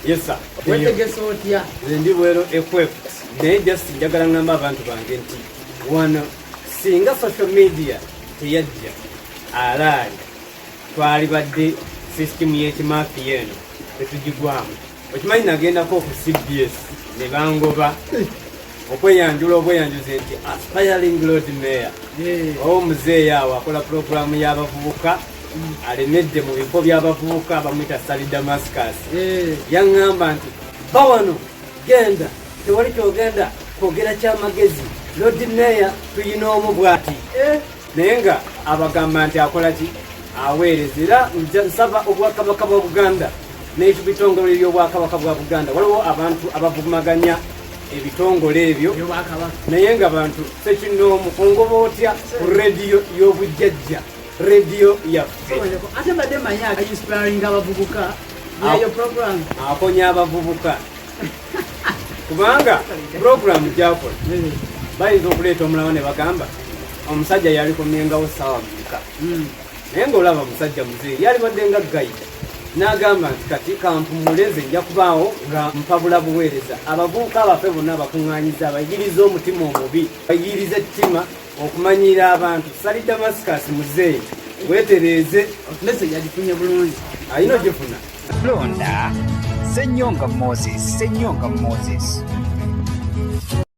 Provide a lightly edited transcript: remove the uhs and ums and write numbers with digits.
Yes sir. Wetegese otya? Ndi bwero equipped. Naye just njagala ngamba abantu bange nti wano singa social media teyajja alaali twali badde system y'ekimafi yeno tetugigwamu. Okimanyi nagendako ku CBS ne bangoba okweyanjula obweyanjuze nti aspiring road mayor omuzeeyi awo akola puroguramu y'abavubuka alemedde mu bifo by'abavubuka bamuyita Ssali Damascus. Yaŋŋamba nti bawano genda tewali kyogenda kwogera kyamagezi road mayor tuyina omu bw'ati naye nga abagamba nti akola ki aweereza. Era nsaba obwakabaka bwa Buganda n'ebitongole by'obwakabaka bwa Buganda waliwo abantu abavumaganya ebitongole ebyo naye nga bantu sekinoomu ongoba otya ku rediyo y'obujjajja rediyo yaffe ate badde manya inspiring abavubuka yayo program akonya abavubuka kubanga program gyakola bayinza okuleeta omulaba ne bagamba omusajja yali ku Mengo ssaawa mmeka naye ng'olaba musajja muzeeyi yali badde nga gayida n'agamba nti kati kampumuleze nja kubaawo nga mpabula buweereza abavubuka abaffe bonna abakuŋŋaanyiza abayigiriza omutima omubi bayigiriza ettima okumanyira abantu. Ssali Damascus muzeeyi weetereeze message agifunye bulungi ayina ogifuna Londa Ssenyonga Moses